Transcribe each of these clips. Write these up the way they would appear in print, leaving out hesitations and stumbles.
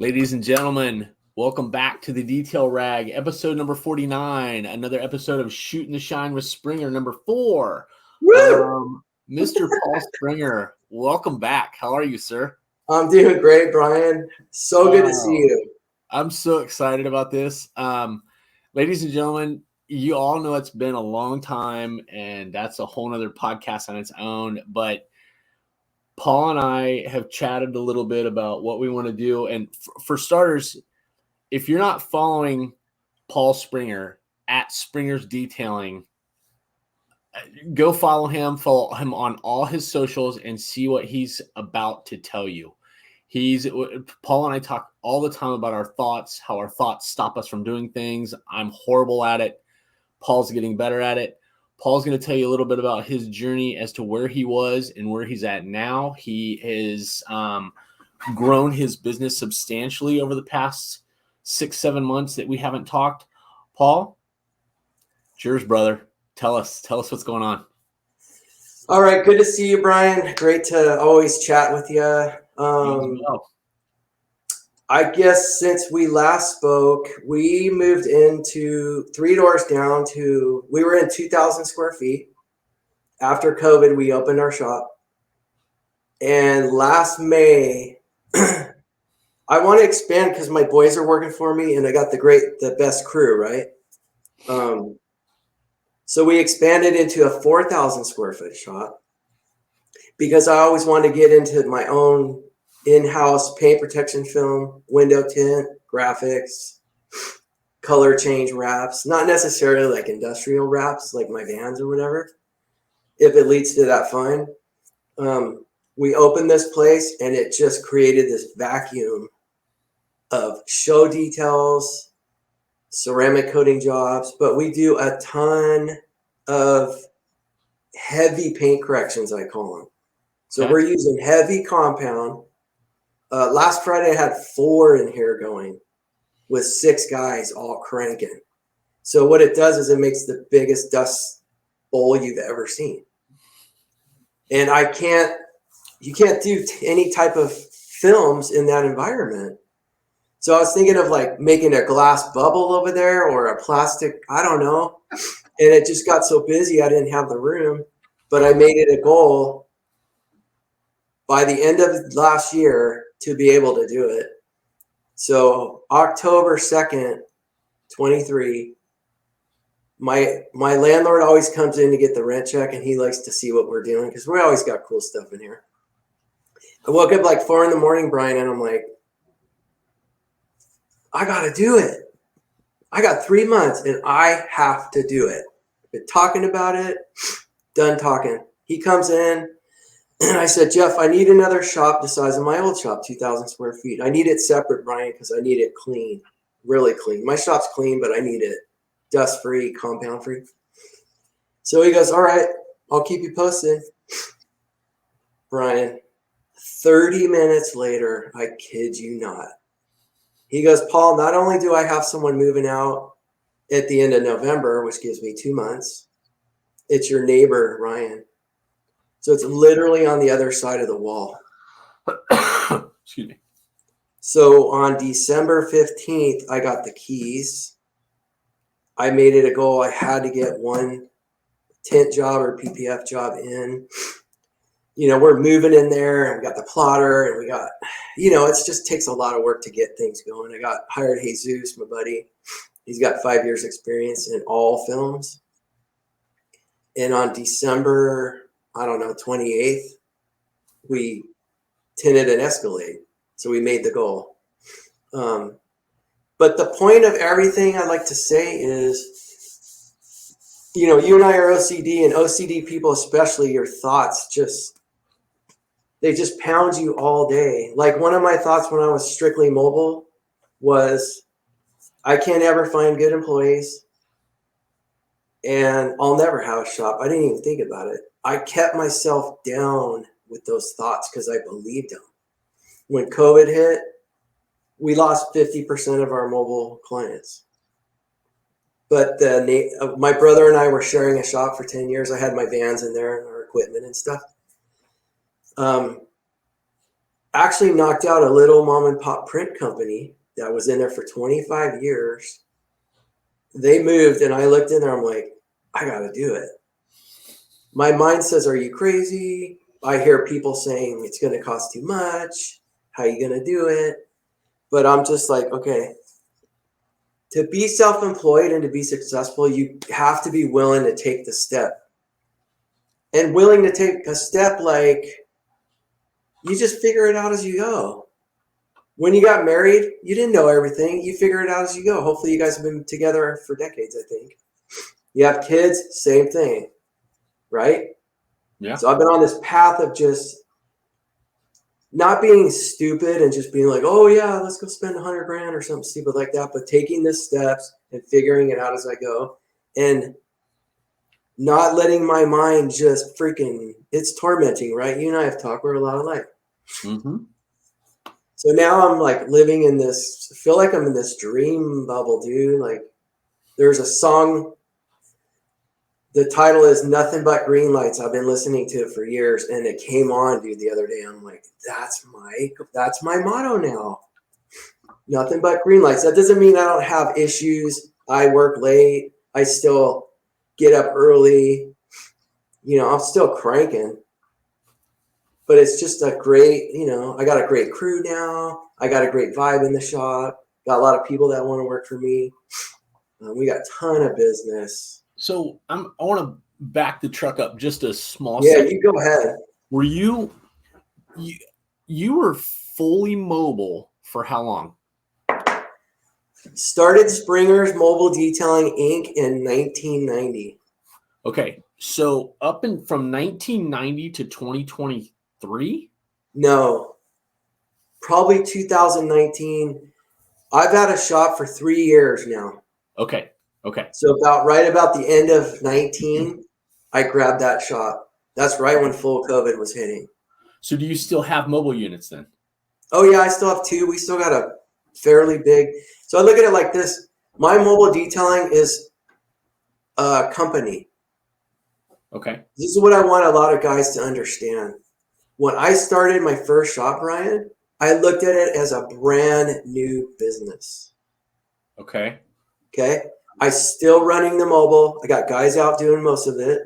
Ladies and gentlemen, welcome back to the Detail Rag, episode number 49, another episode of Shootin' the Shine with Sprenger, number 4. Woo! Mr. Paul Sprenger, welcome back. How are you, sir? I'm doing great, Brian. So good to see you. I'm so excited about this. Ladies and gentlemen, you all know it's been a long time, and that's a whole nother podcast on its own, but Paul and I have chatted a little bit about what we want to do. And for starters, if you're not following Paul Sprenger at Springer's Detailing, go follow him on all his socials and see what he's about to tell you. Paul and I talk all the time about our thoughts, how our thoughts stop us from doing things. I'm horrible at it. Paul's getting better at it. Paul's going to tell you a little bit about his journey as to where he was and where he's at now. He has grown his business substantially over the past 6-7 months that we haven't talked. Paul, it's yours, brother. Tell us what's going on. All right. Good to see you, Brian. Great to always chat with you. I guess since we last spoke, we moved into 3 doors down we were in 2,000 square feet. After COVID, we opened our shop. And last May, I want to expand because my boys are working for me and I got the best crew, right? So we expanded into a 4,000 square foot shop because I always wanted to get into my own in-house paint protection film, window tint, graphics, color change wraps, not necessarily like industrial wraps like my vans or whatever. If it leads to that, fine. We opened this place and it just created this vacuum of show details, ceramic coating jobs, but we do a ton of heavy paint corrections, I call them. So We're using heavy compound. Last Friday, I had 4 in here going with 6 guys all cranking. So what it does is it makes the biggest dust bowl you've ever seen. And you can't do any type of films in that environment. So I was thinking of like making a glass bubble over there or a plastic, I don't know. And it just got so busy, I didn't have the room, but I made it a goal by the end of last year to be able to do it. So October 2nd, 23, my landlord always comes in to get the rent check and he likes to see what we're doing because we always got cool stuff in here. I woke up like 4 a.m, Brian, and I'm like, I got to do it. I got 3 months and I have to do it. I've been talking about it, done talking. He comes in and I said, Jeff, I need another shop the size of my old shop, 2,000 square feet. I need it separate, Brian, because I need it clean, really clean. My shop's clean, but I need it dust-free, compound-free. So he goes, all right, I'll keep you posted. Brian, 30 minutes later, I kid you not. He goes, Paul, not only do I have someone moving out at the end of November, which gives me 2 months, it's your neighbor, Ryan. So it's literally on the other side of the wall. Excuse me. So on December 15th, I got the keys. I made it a goal. I had to get 1 tint job or PPF job in. You know, we're moving in there and we got the plotter and we got, it just takes a lot of work to get things going. I hired Jesus, my buddy. He's got 5 years experience in all films. And on December 28th, we tinted an Escalade. So we made the goal. But the point of everything I like to say is, you and I are OCD, and OCD people, especially, your thoughts they just pound you all day. Like one of my thoughts when I was strictly mobile was, I can't ever find good employees and I'll never have a shop. I didn't even think about it. I kept myself down with those thoughts because I believed them. When COVID hit, we lost 50% of our mobile clients. But my brother and I were sharing a shop for 10 years. I had my vans in there and our equipment and stuff. actually knocked out a little mom and pop print company that was in there for 25 years. They moved, and I looked in there. I'm like, I got to do it. My mind says, are you crazy? I hear people saying it's going to cost too much. How are you going to do it? But I'm just like, okay, to be self-employed and to be successful, you have to be willing to take the step. And willing to take a step like you just figure it out as you go. When you got married, you didn't know everything. You figure it out as you go. Hopefully you guys have been together for decades, I think. You have kids, same thing, right? Yeah. So I've been on this path of just not being stupid and just being like, oh yeah, let's go spend 100 grand or something stupid like that, but taking the steps and figuring it out as I go and not letting my mind just freaking, it's tormenting, right? You and I have talked, we're a lot alike. Mm-hmm. So now I'm like living in this, I feel like I'm in this dream bubble, dude. Like there's a song, the title is Nothing But Green Lights. I've been listening to it for years and it came on, dude, the other day. I'm like, that's my motto now. Nothing but green lights. That doesn't mean I don't have issues. I work late. I still get up early. You know, I'm still cranking. But it's just a great, you know, I got a great crew now. I got a great vibe in the shop. Got a lot of people that want to work for me. We got a ton of business. So I want to back the truck up just a small Yeah, second. you go ahead. Were you were fully mobile for how long? Started Springer's Mobile Detailing Inc. in 1990. Okay, so from 1990 to 2023? No, probably 2019. I've had a shop for 3 years now. Okay. So right about the end of 19, I grabbed that shop. That's right when full COVID was hitting. So do you still have mobile units then? Oh yeah, I still have 2. We still got a fairly big. So I look at it like this. My mobile detailing is a company. Okay. This is what I want a lot of guys to understand. When I started my first shop, Ryan, I looked at it as a brand new business. Okay. Okay. I still running the mobile. I got guys out doing most of it.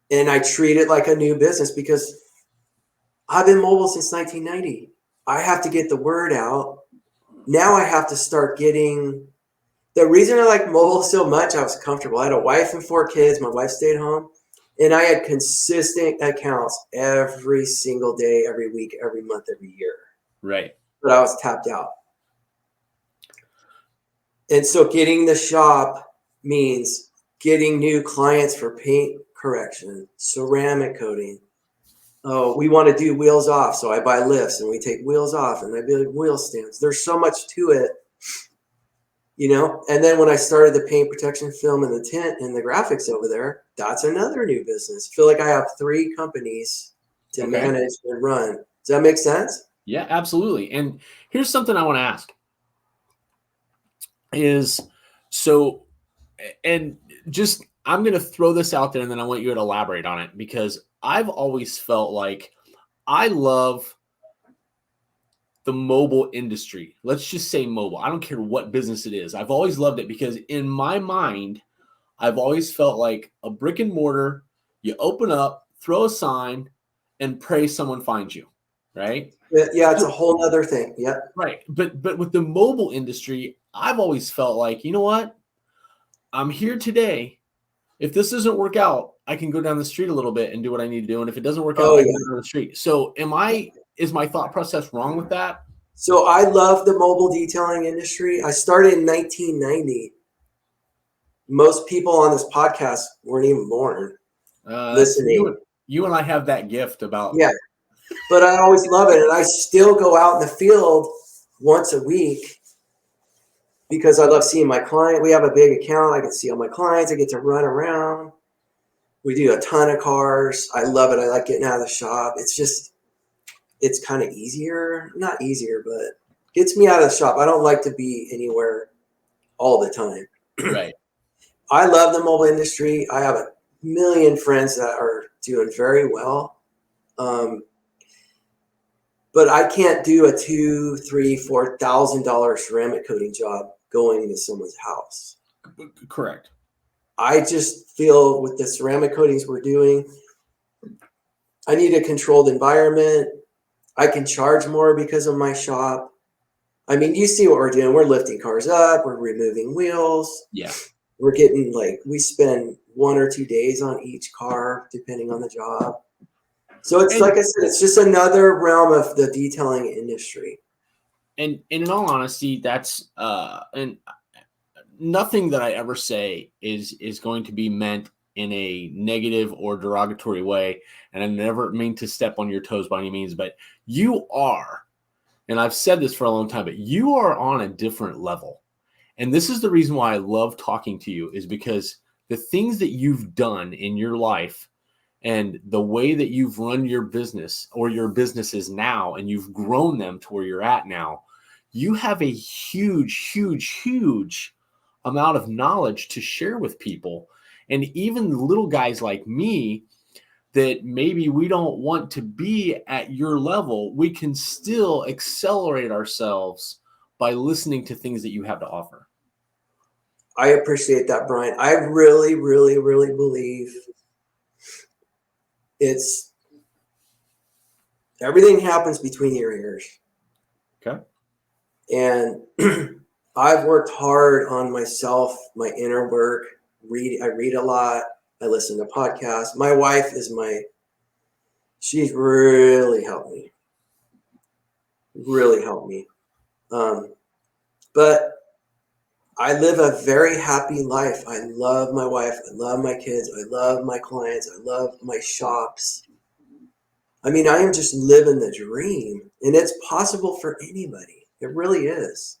And I treat it like a new business because I've been mobile since 1990. I have to get the word out. Now I have to start getting. The reason I like mobile so much, I was comfortable. I had a wife and 4 kids. My wife stayed home. And I had consistent accounts every single day, every week, every month, every year. Right. But I was tapped out. And so getting the shop means getting new clients for paint correction, ceramic coating. Oh, we want to do wheels off. So I buy lifts and we take wheels off and I build wheel stands. There's so much to it, you know? And then when I started the paint protection film and the tint and the graphics over there, that's another new business. I feel like I have 3 companies to manage and run. Does that make sense? Yeah, absolutely. And here's something I want to ask is so, and just, I'm going to throw this out there and then I want you to elaborate on it because I've always felt like I love the mobile industry. Let's just say mobile. I don't care what business it is. I've always loved it because in my mind, I've always felt like a brick and mortar, you open up, throw a sign, and pray someone finds you, right? Yeah, it's a whole other thing. Yeah. Right. But with the mobile industry, I've always felt like, you know what? I'm here today. If this doesn't work out, I can go down the street a little bit and do what I need to do. And if it doesn't work out, I can go down the street. So is my thought process wrong with that? So I love the mobile detailing industry. I started in 1990. Most people on this podcast weren't even born listening. You and I have that gift about. Yeah, but I always love it. And I still go out in the field once a week because I love seeing my client. We have a big account. I get to see all my clients. I get to run around. We do a ton of cars. I love it. I like getting out of the shop. It's kind of easier. Not easier, but gets me out of the shop. I don't like to be anywhere all the time. Right. I love the mobile industry. I have a million friends that are doing very well. But I can't do a $2,000, $3,000, $4,000 ceramic coating job going to someone's house. Correct. I just feel with the ceramic coatings we're doing, I need a controlled environment. I can charge more because of my shop. I mean, you see what we're doing. We're lifting cars up. We're removing wheels. Yeah. We're getting we spend 1 or 2 days on each car, depending on the job. So it's like I said, it's just another realm of the detailing industry. And in all honesty, that's and nothing that I ever say is going to be meant in a negative or derogatory way. And I never mean to step on your toes by any means, but you are, and I've said this for a long time, but you are on a different level. And this is the reason why I love talking to you, is because the things that you've done in your life and the way that you've run your business or your businesses now, and you've grown them to where you're at now, you have a huge, huge, huge amount of knowledge to share with people. And even little guys like me that maybe we don't want to be at your level, we can still accelerate ourselves by listening to things that you have to offer. I appreciate that, Brian. I really, really, really believe it's everything happens between your ears. Okay. And I've worked hard on myself, my inner work. I read a lot. I listen to podcasts. My wife is she's really helped me. Really helped me. But I live a very happy life. I love my wife. I love my kids. I love my clients. I love my shops. I mean, I am just living the dream, and it's possible for anybody. It really is.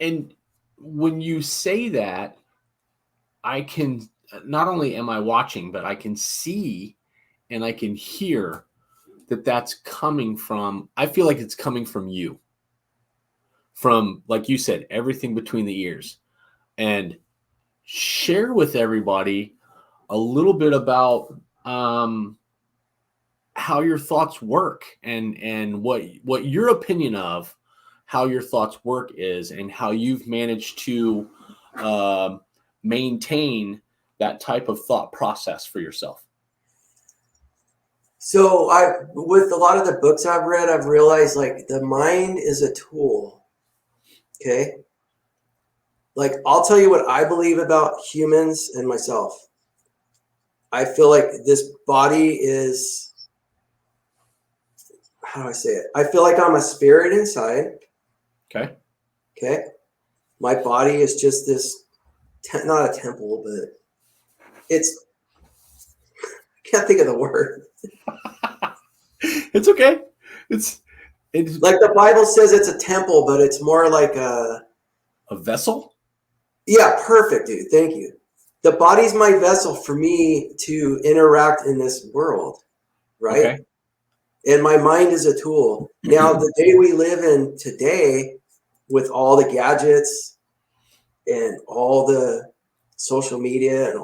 And when you say that, I can, not only am I watching, but I can see and I can hear that that's coming from, I feel like it's coming from you. From, like you said, everything between the ears. And share with everybody a little bit about how your thoughts work, and what your opinion of how your thoughts work is, and how you've managed to maintain that type of thought process for yourself. So with a lot of the books I've read, I've realized the mind is a tool. Okay. I'll tell you what I believe about humans and myself. I feel like this body is, how do I say it? I feel like I'm a spirit inside. Okay. Okay. My body is just this, not a temple, but I can't think of the word. It's okay. It's like the Bible says it's a temple, but it's more like a vessel. Yeah, perfect, dude. Thank you. The body's my vessel for me to interact in this world, right? Okay. And my mind is a tool. Now, the day we live in today, with all the gadgets and all the social media and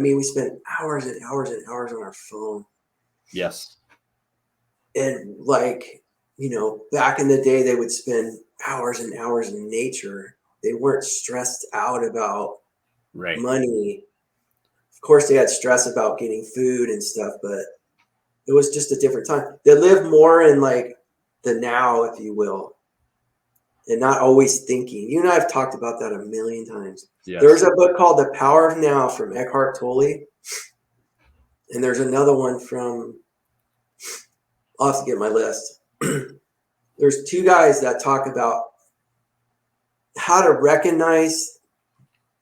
we spend hours and hours and hours on our phone. Yes. And back in the day, they would spend hours and hours in nature. They weren't stressed out about money. Of course, they had stress about getting food and stuff, but it was just a different time. They lived more in the now, if you will, and not always thinking. You and I have talked about that a million times. Yes. There's a book called The Power of Now from Eckhart Tolle. And there's another one from, I'll have to get my list. There's two guys that talk about how to recognize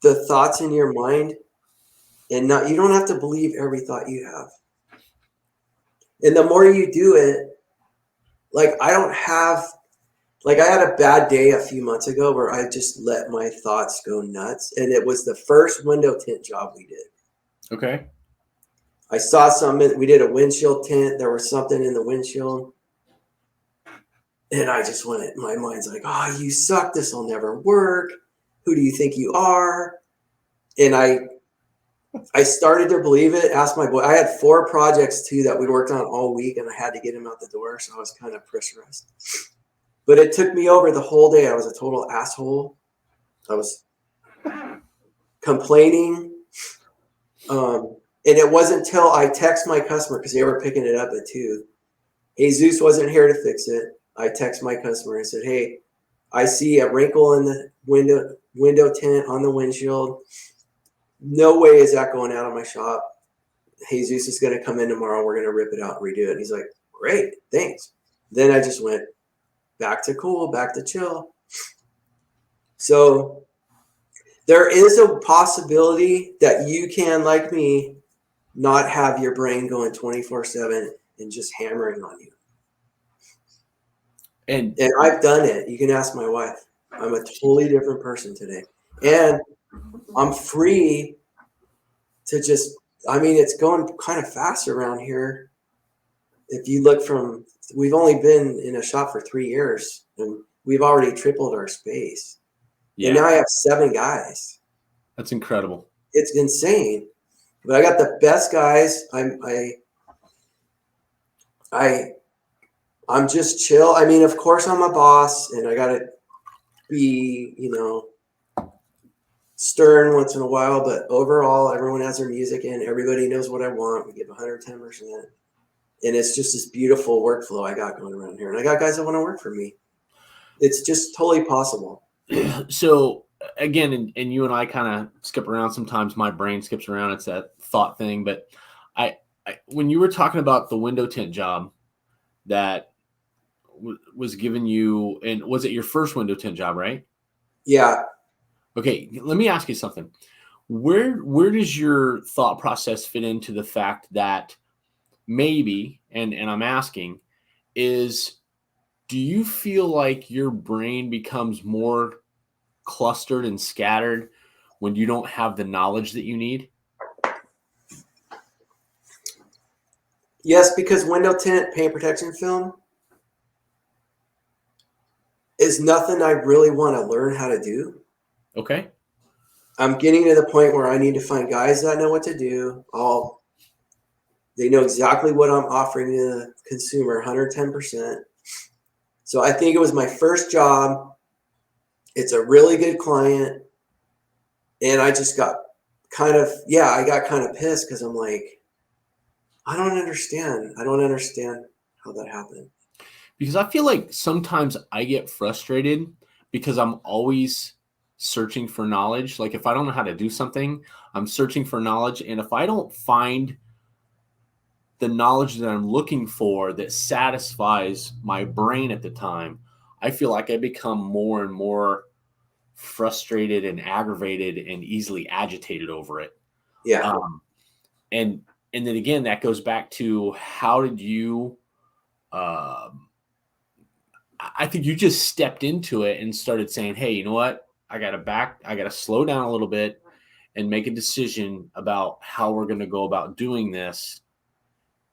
the thoughts in your mind, and you don't have to believe every thought you have. And the more you do it, I had a bad day a few months ago where I just let my thoughts go nuts. And it was the first window tint job we did. Okay. I saw something, we did a windshield tint. There was something in the windshield. And I just my mind's like, oh, you suck. This will never work. Who do you think you are? And I I started to believe it. Asked my boy. I had 4 projects too that we worked on all week, and I had to get him out the door, so I was kind of pressurized. But it took me over the whole day. I was a total asshole. I was complaining. And it wasn't until I text my customer, because they were picking it up at 2. Jesus wasn't here to fix it. I text my customer and said, hey, I see a wrinkle in the window tint on the windshield. No way is that going out of my shop. Jesus is going to come in tomorrow. We're going to rip it out and redo it. And he's like, great, thanks. Then I just went back to cool, back to chill. So there is a possibility that you can, like me, not have your brain going 24/7 and just hammering on you. And I've done it. You can ask my wife. I'm a totally different person today. And I'm free to just, I mean, it's going kind of fast around here. If you look from, we've only been in a shop for 3 years, and we've already tripled our space. Yeah. And now I have 7 guys. That's incredible. It's insane. But I got the best guys. I'm just chill. I mean, of course I'm a boss, and I gotta be, stern once in a while, but overall everyone has their music in, everybody knows what I want. We give 110%. And it's just this beautiful workflow I got going around here. And I got guys that want to work for me. It's just totally possible. So again, and you and I kind of skip around sometimes. My brain skips around. It's that thought thing. But I when you were talking about the window tint job that was given you, and was it your first window tint job, right? Yeah. Okay, let me ask you something. Where does your thought process fit into the fact that maybe, and I'm asking, is do you feel like your brain becomes more clustered and scattered when you don't have the knowledge that you need? Yes, because window tint paint protection film is nothing I really want to learn how to do. Okay. I'm getting to the point where I need to find guys that know what to do. They know exactly what I'm offering the consumer, 110%. So I think it was my first job. It's a really good client. And I just got I got kind of pissed because I'm like, I don't understand. I don't understand how that happened. Because I feel like sometimes I get frustrated because I'm always searching for knowledge. Like if I don't know how to do something, I'm searching for knowledge. And if I don't find the knowledge that I'm looking for that satisfies my brain at the time, I feel like I become more and more frustrated and aggravated and easily agitated over it. Yeah. And then again, that goes back to how did you, I think you just stepped into it and started saying, hey, you know what? I got to slow down a little bit and make a decision about how we're going to go about doing this.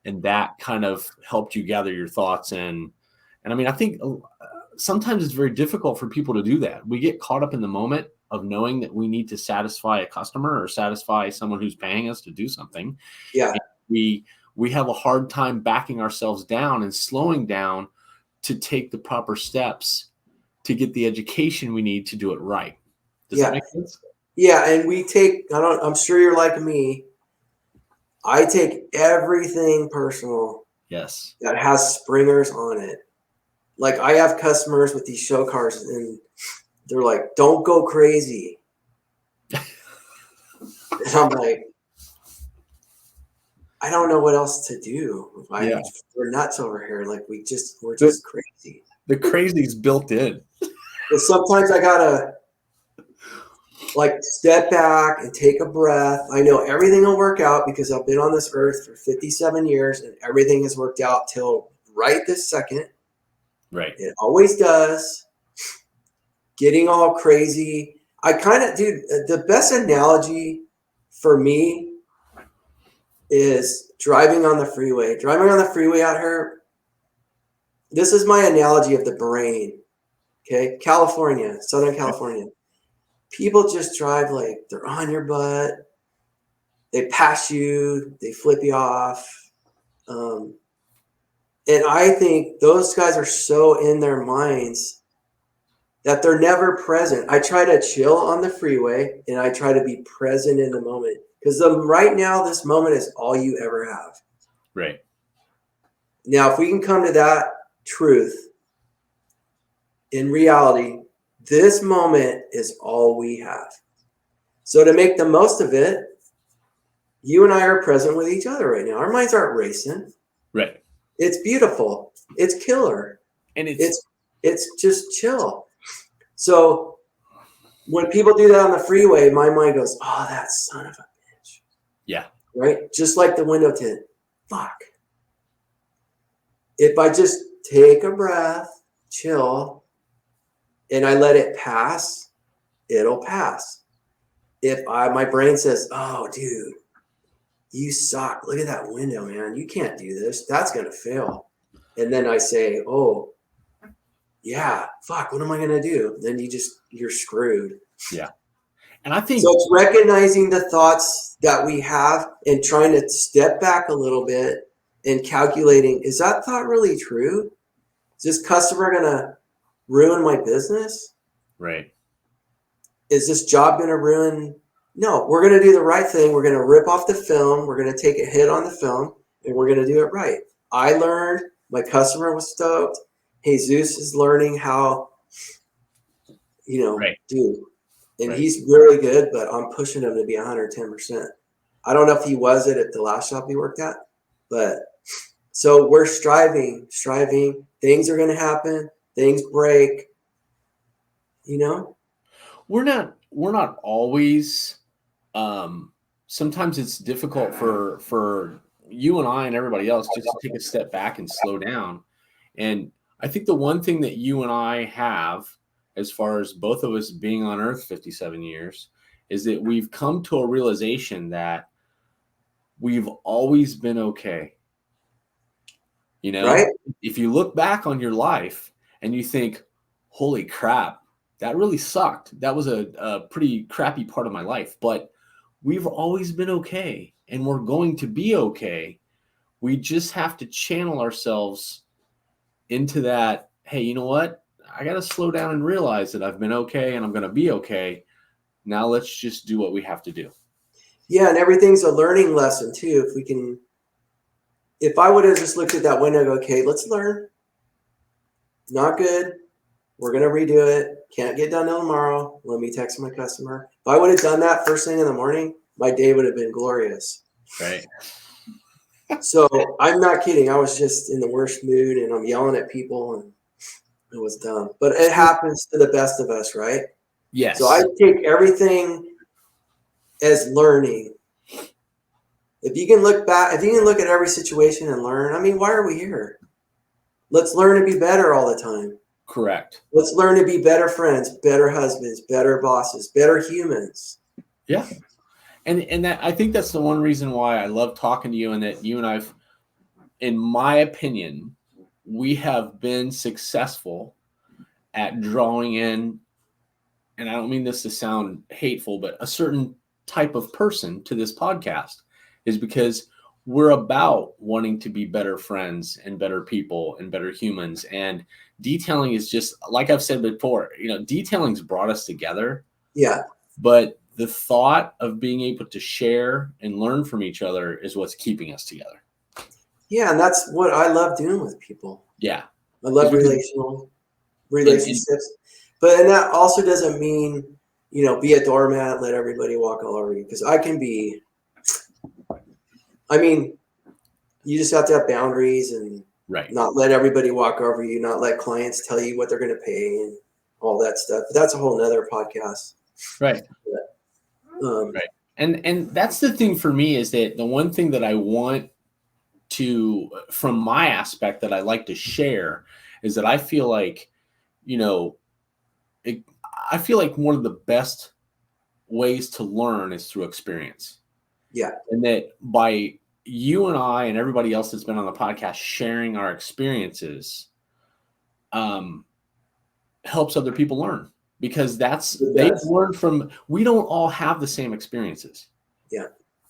And that kind of helped you gather your thoughts. And I mean, I think sometimes it's very difficult for people to do that. We get caught up in the moment of knowing that we need to satisfy a customer or satisfy someone who's paying us to do something. Yeah. And we have a hard time backing ourselves down and slowing down to take the proper steps to get the education we need to do it right. Does that make sense? Yeah. And I'm sure you're like me. I take everything personal. Yes. That has Springers on it. Like I have customers with these show cars and they're like, don't go crazy. And I'm like, I don't know what else to do. We're nuts over here. Like we're just crazy. The crazy's built in. But sometimes I gotta like step back and take a breath. I know everything will work out because I've been on this earth for 57 years and everything has worked out till right this second. Right. It always does. Getting all crazy. The best analogy for me is driving on the freeway. Driving on the freeway out here. This is my analogy of the brain. Okay. California, Southern California. People just drive like they're on your butt. They pass you, they flip you off. And I think those guys are so in their minds that they're never present. I try to chill on the freeway and I try to be present in the moment because right now, this moment is all you ever have. Right. Now, if we can come to that truth, in reality, this moment is all we have. So to make the most of it, you and I are present with each other right now. Our minds aren't racing. Right. It's beautiful. It's killer. And it's just chill. So when people do that on the freeway, my mind goes, oh, that son of a bitch. Yeah. Right? Just like the window tint. Fuck. If I just take a breath, chill, and I let it pass, it'll pass. If my brain says, oh, dude, you suck. Look at that window, man. You can't do this. That's going to fail. And then I say, oh, yeah, fuck, what am I going to do? Then you're screwed. Yeah. And I think so. It's recognizing the thoughts that we have and trying to step back a little bit and calculating, is that thought really true? Is this customer going to ruin my business? Right. Is this job going to ruin? No, we're going to do the right thing. We're going to rip off the film. We're going to take a hit on the film and we're going to do it right. I learned, my customer was stoked. Jesus is learning how, right. do. And right. He's really good, but I'm pushing him to be 110%. I don't know if he was it at the last shop he worked at, but so we're striving. Things are going to happen. Things break, We're not always, sometimes it's difficult for you and I and everybody else just to take a step back and slow down. And I think the one thing that you and I have, as far as both of us being on Earth 57 years, is that we've come to a realization that we've always been okay. Right? If you look back on your life and you think, holy crap, that really sucked. That was a pretty crappy part of my life, but we've always been okay and we're going to be okay. We just have to channel ourselves into that. Hey, you know what? I got to slow down and realize that I've been okay and I'm going to be okay. Now let's just do what we have to do. Yeah. And everything's a learning lesson too. If I would have just looked at that window and go, okay, let's learn. Not good. We're going to redo it. Can't get done till tomorrow. Let me text my customer. If I would have done that first thing in the morning, my day would have been glorious. Right. So I'm not kidding. I was just in the worst mood and I'm yelling at people and it was dumb. But it happens to the best of us, right? Yes. So I take everything as learning. If you can look back, if you can look at every situation and learn, I mean, why are we here? Let's learn to be better all the time. Correct. Let's learn to be better friends, better husbands, better bosses, better humans. Yeah. And that, I think that's the one reason why I love talking to you, and that you and I've, in my opinion, we have been successful at drawing in, and I don't mean this to sound hateful, but a certain type of person to this podcast, is because we're about wanting to be better friends and better people and better humans. And detailing is just, like I've said before, detailing's brought us together. Yeah. But the thought of being able to share and learn from each other is what's keeping us together. Yeah, and that's what I love doing with people. Yeah. I love relationships. But that also doesn't mean, be a doormat, let everybody walk all over you. Because you just have to have boundaries and not let everybody walk over you, not let clients tell you what they're going to pay and all that stuff. But that's a whole nother podcast. Right. Right. And that's the thing for me, is that the one thing that I want to, from my aspect, that I like to share, is that I feel like, I feel like one of the best ways to learn is through experience. Yeah. And that by you and I and everybody else that's been on the podcast sharing our experiences, helps other people learn, because they've learned from, we don't all have the same experiences. Yeah.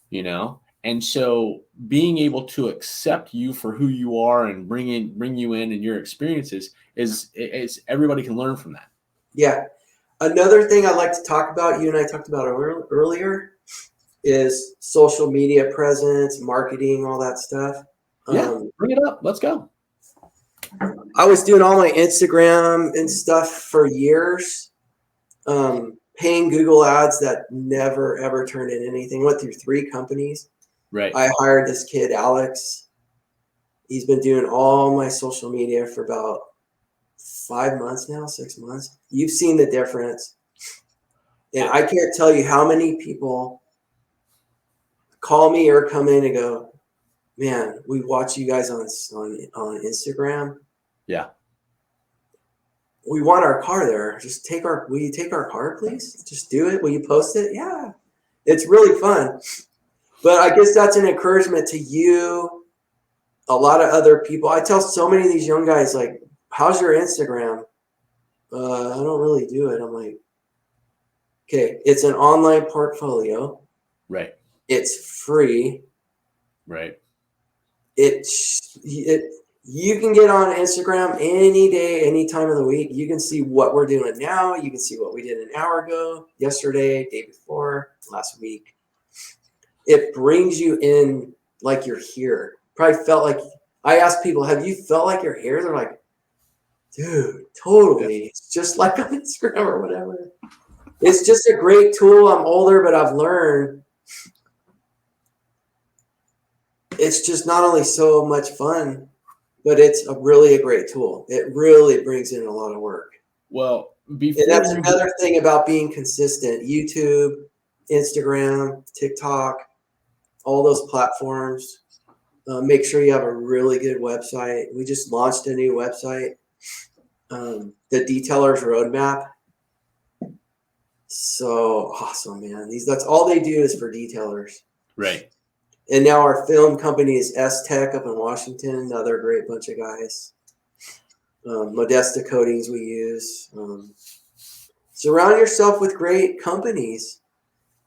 you know? And so being able to accept you for who you are and bring you in and your experiences is everybody can learn from that. Yeah. Another thing I'd like to talk about, you and I talked about earlier, is social media presence, marketing, all that stuff. Yeah, bring it up. Let's go. I was doing all my Instagram and stuff for years, paying Google ads that never, ever turned in anything. Went through 3 companies. Right. I hired this kid, Alex. He's been doing all my social media for about 5 months now, 6 months. You've seen the difference. And I can't tell you how many people call me or come in and go, man, we watch you guys on Instagram. Yeah. We want our car there. Will you take our car, please? Just do it. Will you post it? Yeah. It's really fun. But I guess that's an encouragement to you, a lot of other people. I tell so many of these young guys, like, how's your Instagram? I don't really do it. I'm like, okay, it's an online portfolio. Right. It's free. Right. You can get on Instagram any day, any time of the week. You can see what we're doing now. You can see what we did an hour ago, yesterday, day before, last week. It brings you in like you're here. Probably felt like, I asked people, have you felt like you're here? They're like, dude, totally. Yeah. It's just like on Instagram or whatever. It's just a great tool. I'm older, but I've learned it's just not only so much fun, but it's really a great tool. It really brings in a lot of work. Well, and that's another thing about being consistent. YouTube, Instagram, TikTok, all those platforms. Make sure you have a really good website. We just launched a new website, the Detailer's Roadmap. So awesome, man. That's all they do is for detailers. Right. And now our film company is S-Tech up in Washington, another great bunch of guys. Modesta Coatings we use. Surround yourself with great companies.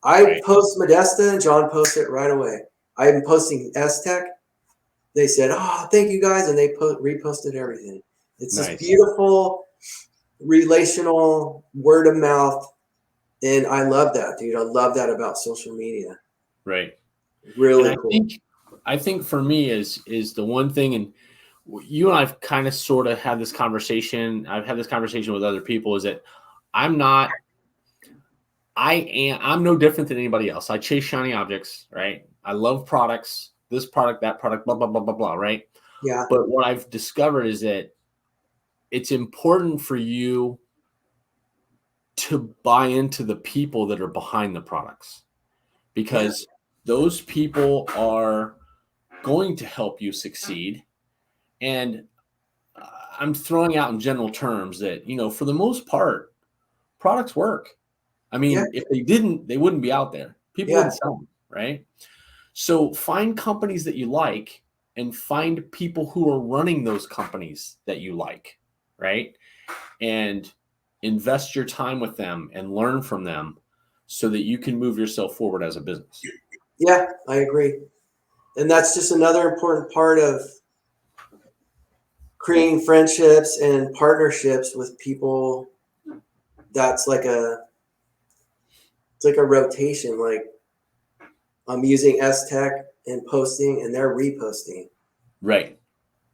I post Modesta and John posts it right away. I'm posting S-Tech. They said, oh, thank you guys. And they reposted everything. It's this beautiful, relational, word of mouth. And I love that, dude. I love that about social media. Right. Really cool. I think for me is the one thing, and you and I've kind of sort of had this conversation. I've had this conversation with other people, is that I'm no different than anybody else. I chase shiny objects, right? I love products, this product, that product, blah, blah, blah, blah, blah, right? Yeah. But what I've discovered is that it's important for you to buy into the people that are behind the products, because those people are going to help you succeed. And I'm throwing out in general terms that, for the most part, products work. I mean, if they didn't, they wouldn't be out there. People wouldn't sell them, right? So find companies that you like and find people who are running those companies that you like, right? And invest your time with them and learn from them so that you can move yourself forward as a business. Yeah, I agree. And that's just another important part of creating friendships and partnerships with people. That's like it's like a rotation. Like, I'm using S-Tech and posting, and they're reposting. Right.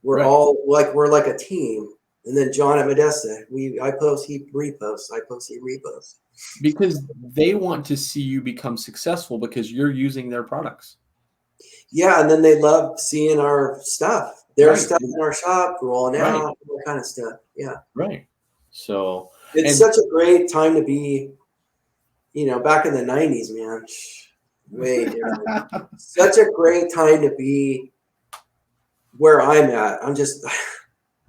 We're all we're like a team. And then John at Modesta, I post, he reposts. I post, he reposts. Because they want to see you become successful because you're using their products. Yeah, and then they love seeing our stuff. Their stuff in our shop, rolling out, all kind of stuff. Yeah. Right. So it's such a great time to be, back in the 90s, man. Way different. Such a great time to be where I'm at.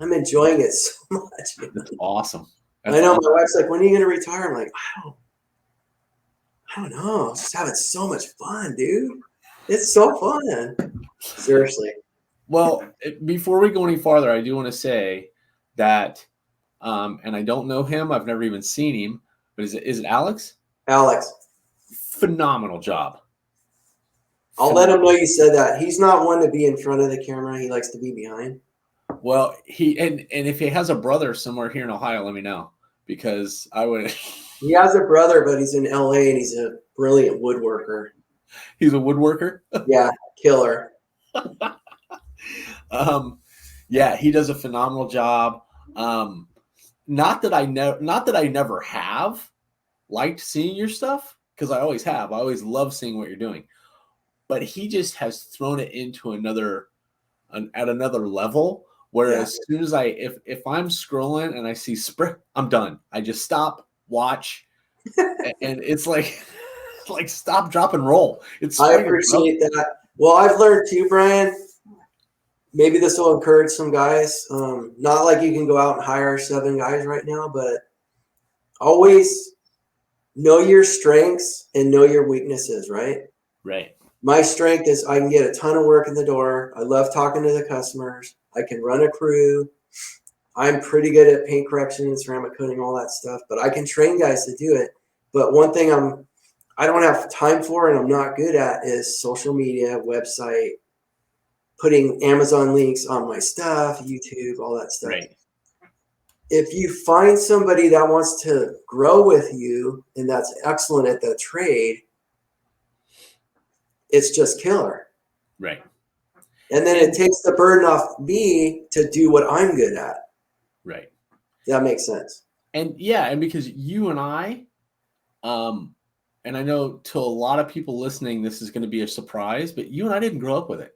I'm enjoying it so much. Man. That's awesome. I know my wife's like, when are you going to retire? I'm like, I don't know. I'm just having so much fun, dude. It's so fun. Seriously. Well, before we go any farther, I do want to say that, and I don't know him. I've never even seen him. But is it Alex? Alex. Phenomenal job. I'll let him know you said that. He's not one to be in front of the camera. He likes to be behind. Well, and if he has a brother somewhere here in Ohio, let me know, because I would. He has a brother, but he's in LA and he's a brilliant woodworker. He's a woodworker. Yeah, killer. Yeah, he does a phenomenal job. Not that I never have liked seeing your stuff, because I always have. I always love seeing what you're doing. But he just has thrown it into at another level. Where as soon as if I'm scrolling and I see I'm done. I just stop, watch, and it's like stop, drop, and roll. I appreciate that. Well, I've learned too, Brian. Maybe this will encourage some guys. Not like you can go out and hire 7 guys right now, but always know your strengths and know your weaknesses, right? Right. My strength is I can get a ton of work in the door. I love talking to the customers. I can run a crew. I'm pretty good at paint correction and ceramic coating, all that stuff, but I can train guys to do it. But one thing I don't have time for and I'm not good at is social media, website, putting Amazon links on my stuff, YouTube, all that stuff. Right. If you find somebody that wants to grow with you and that's excellent at the trade, it's just killer. Right. And then it takes the burden off me to do what I'm good at. Right. That makes sense. And yeah, and because you and I, and I know to a lot of people listening, this is going to be a surprise, but you and I didn't grow up with it.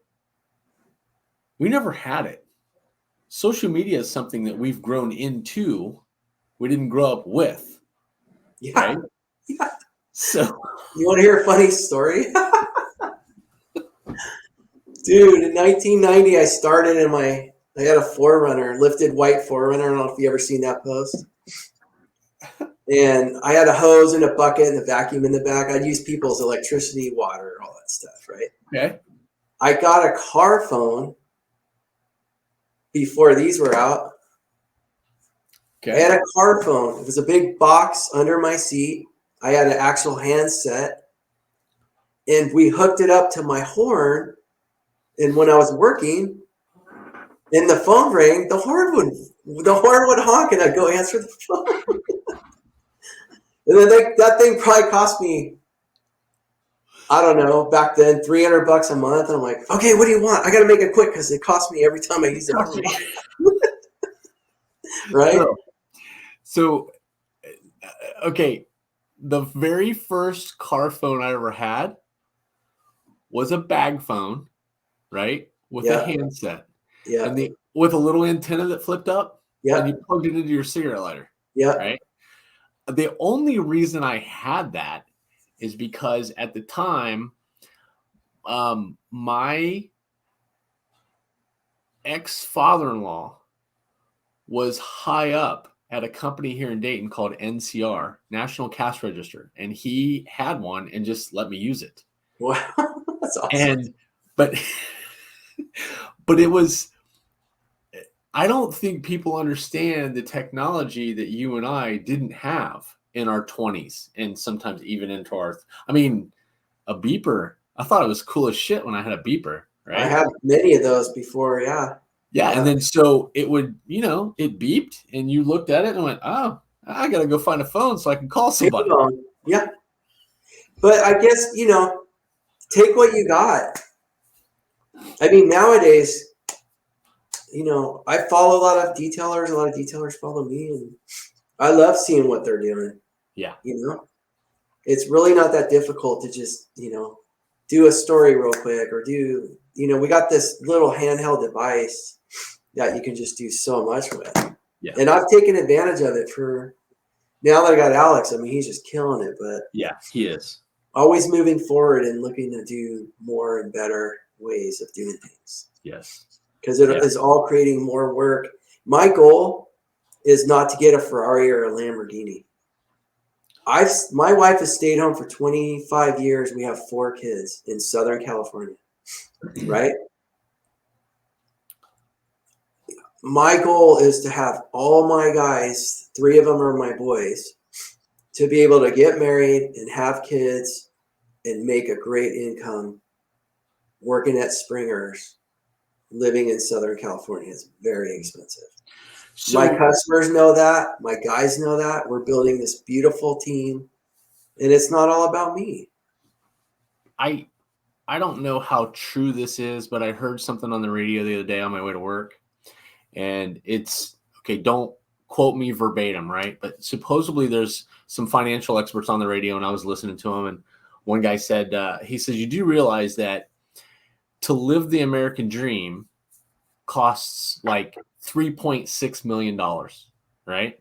We never had it. Social media is something that we've grown into. We didn't grow up with. Yeah. Right? Yeah. So you want to hear a funny story? Dude, in 1990, I started I had a 4Runner, lifted white 4Runner. I don't know if you ever seen that post. And I had a hose and a bucket and a vacuum in the back. I'd use people's electricity, water, all that stuff, right? Okay. I got a car phone before these were out. Okay. I had a car phone. It was a big box under my seat. I had an actual handset. And we hooked it up to my horn. And when I was working and the phone rang, the horn would honk and I'd go answer the phone. And then that thing probably cost me, I don't know, back then, $300 a month. And I'm like, okay, what do you want? I got to make it quick because it costs me every time I use it. Right? So, okay, the very first car phone I ever had was a bag phone, right? With a handset. Yeah. And with a little antenna that flipped up. Yeah. And you plugged it into your cigarette lighter. Yeah. Right? The only reason I had that is because at the time, my ex-father-in-law was high up at a company here in Dayton called NCR, National Cash Register, and he had one and just let me use it. Wow, that's awesome. But it was. I don't think people understand the technology that you and I didn't have in our 20s and sometimes even into our. I mean, a beeper. I thought it was cool as shit when I had a beeper. Right. I had many of those before. Yeah. Yeah, and then so it would, it beeped, and you looked at it and went, "Oh, I gotta go find a phone so I can call somebody." Yeah, but I guess take what you got. I mean, nowadays, I follow a lot of detailers. A lot of detailers follow me, and I love seeing what they're doing. Yeah, it's really not that difficult to just do a story real quick or do we got this little handheld device that you can just do so much with. Yeah. And I've taken advantage of it for now that I got Alex. I mean, he's just killing it, but yeah, he is always moving forward and looking to do more and better ways of doing things. Yes. Because it is all creating more work. My goal is not to get a Ferrari or a Lamborghini. My wife has stayed home for 25 years. We have 4 kids in Southern California, right? My goal is to have all my guys, 3 of them are my boys, to be able to get married and have kids and make a great income working at Springer's, living in Southern California is very expensive. So My customers know that. My guys know that. We're building this beautiful team, and it's not all about me. I don't know how true this is, but I heard something on the radio the other day on my way to work, and it's okay. Don't quote me verbatim, right? But supposedly there's some financial experts on the radio, and I was listening to them, and one guy said, he says, you do realize that to live the American dream costs like $3.6 million, right?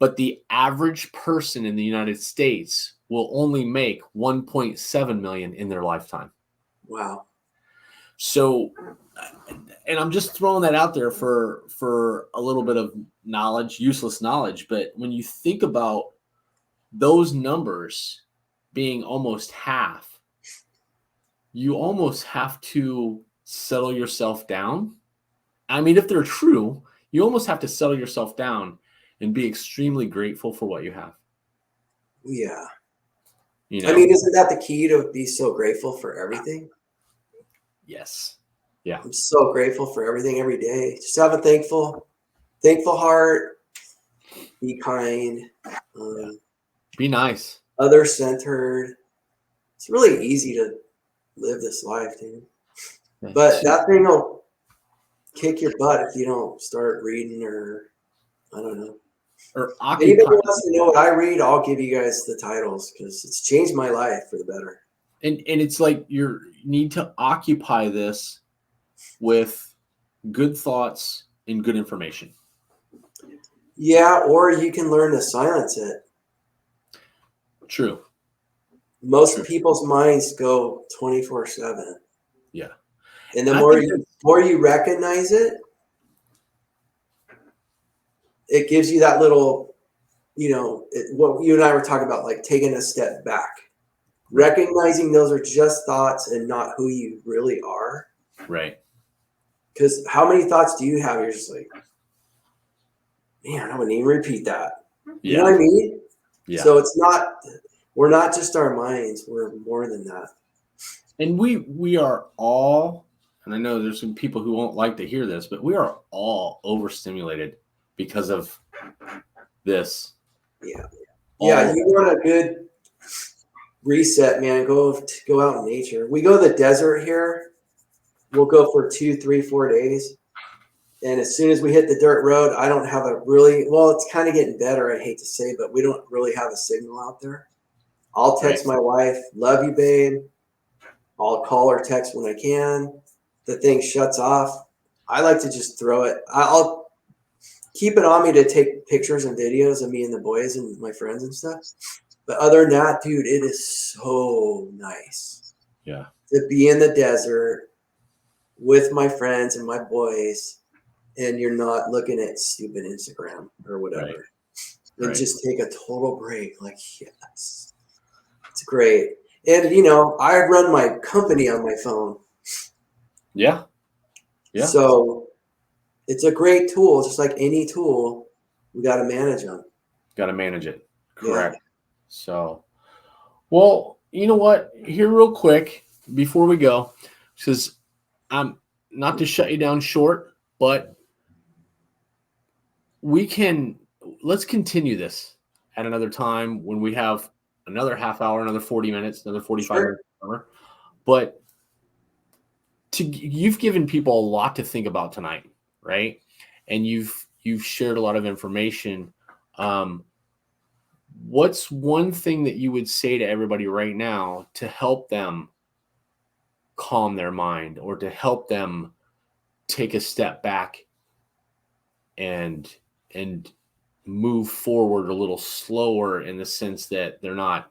But the average person in the United States will only make 1.7 million in their lifetime. Wow. So, and I'm just throwing that out there for a little bit of knowledge, useless knowledge. But when you think about those numbers being almost half, you almost have to settle yourself down. I mean, if they're true, you almost have to settle yourself down and be extremely grateful for what you have. Yeah. You know? I mean, isn't that the key to be so grateful for everything? Yes. Yeah. I'm so grateful for everything every day. Just have a thankful heart. Be kind. Be nice. Other-centered. It's really easy to live this life, dude. But that thing will kick your butt if you don't start reading, or I don't know. Or Anybody wants to know what I read, I'll give you guys the titles because it's changed my life for the better. And it's like you need to occupy this with good thoughts and good information. Yeah, or you can learn to silence it. True. Most people's minds go 24/7. Yeah. And the more you recognize it, it gives you that little, what you and I were talking about, like taking a step back. Recognizing those are just thoughts and not who you really are. Right. Because how many thoughts do you have? You're just like, man, I wouldn't even repeat that. Yeah. You know what I mean? Yeah. So we're not just our minds. We're more than that. And we are all, and I know there's some people who won't like to hear this, but we are all overstimulated because of this. Yeah. Yeah. You want a good reset, man. Go out in nature. We go to the desert here. We'll go for 2, 3, 4 days. And as soon as we hit the dirt road, I don't have it's kind of getting better, I hate to say, but we don't really have a signal out there. I'll text my wife, love you, babe. I'll call or text when I can. The thing shuts off. I like to just throw it. I'll keep it on me to take pictures and videos of me and the boys and my friends and stuff. But other than that, dude, it is so nice. Yeah. To be in the desert with my friends and my boys, and you're not looking at stupid Instagram or whatever. And just take a total break. Like, yes. It's great. And, I run my company on my phone. Yeah. Yeah. So it's a great tool. Just like any tool, we got to manage them. Got to manage it. Correct. Yeah. So, well, you know what? Here real quick before we go, because I'm not to shut you down short, but let's continue this at another time when we have another half hour, another 40 minutes, another 45 minutes. But you've given people a lot to think about tonight, right? And you've shared a lot of information. What's one thing that you would say to everybody right now to help them calm their mind, or to help them take a step back and move forward a little slower, in the sense that they're not,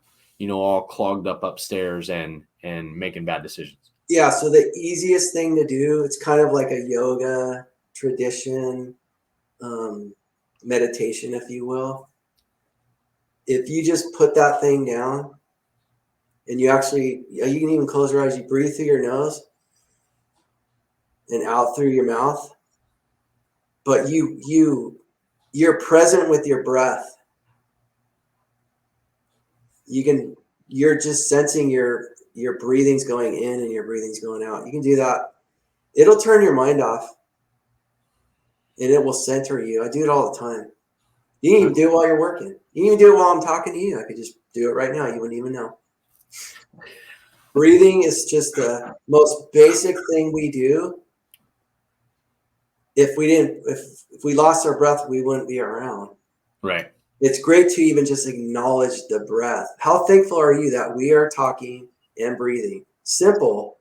all clogged up upstairs and making bad decisions? Yeah. So the easiest thing to do, it's kind of like a yoga tradition, meditation, if you will. If you just put that thing down and you can even close your eyes, you breathe through your nose and out through your mouth, but you're present with your breath. You're just sensing your your breathing's going in and your breathing's going out. You can do that. It'll turn your mind off and it will center you. I do it all the time. You can even do it while you're working. You can even do it while I'm talking to you. I could just do it right now. You wouldn't even know. Breathing is just the most basic thing we do. If we lost our breath, we wouldn't be around. Right. It's great to even just acknowledge the breath. How thankful are you that we are talking and breathing? Simple.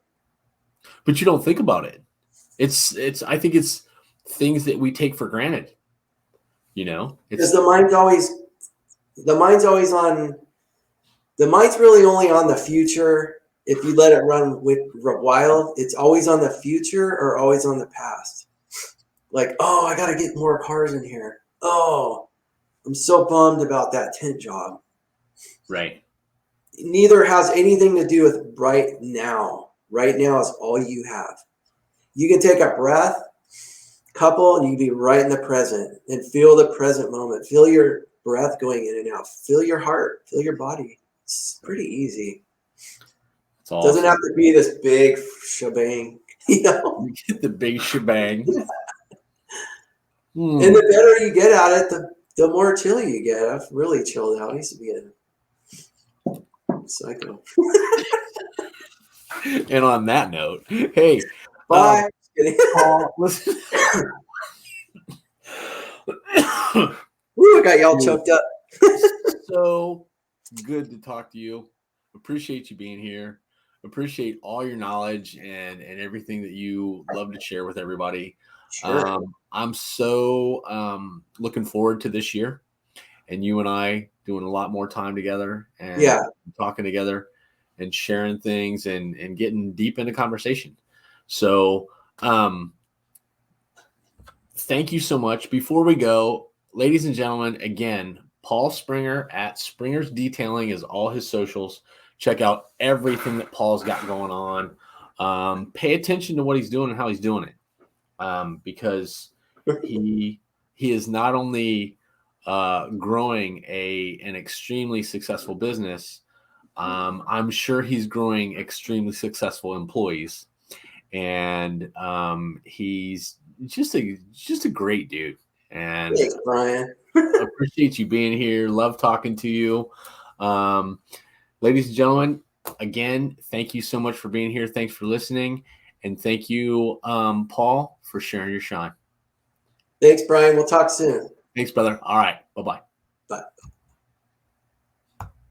But you don't think about it. I think it's things that we take for granted. Because the mind's really only on the future. If you let it run wild, it's always on the future or always on the past. Like, oh, I got to get more cars in here. Oh, I'm so bummed about that tent job. Right. Neither has anything to do with right now. Right now is all you have. You can take a breath, couple, and you can be right in the present and feel the present moment. Feel your breath going in and out. Feel your heart. Feel your body. It's pretty easy. It's awesome. Doesn't have to be this big shebang. You get the big shebang. And the better you get at it, the more chill you get. I've really chilled out. I used to be a psycho. And on that note, hey, bye. Paul, listen. Woo, I got y'all choked up. So good to talk to you. Appreciate you being here. Appreciate all your knowledge and everything that you love to share with everybody. Sure. I'm so looking forward to this year and you and I doing a lot more time together and talking together and sharing things and getting deep into conversation. So thank you so much. Before we go, ladies and gentlemen, again, Paul Sprenger at Sprenger's Detailing is all his socials. Check out everything that Paul's got going on. Pay attention to what he's doing and how he's doing it. Because he is not only growing an extremely successful business, I'm sure he's growing extremely successful employees, and he's just a great dude. And thanks, Brian. Appreciate you being here. Love talking to you. Ladies and gentlemen, again, thank you so much for being here. Thanks for listening. And thank you, Paul, for sharing your shine. Thanks, Brian. We'll talk soon. Thanks, brother. All right. Bye-bye.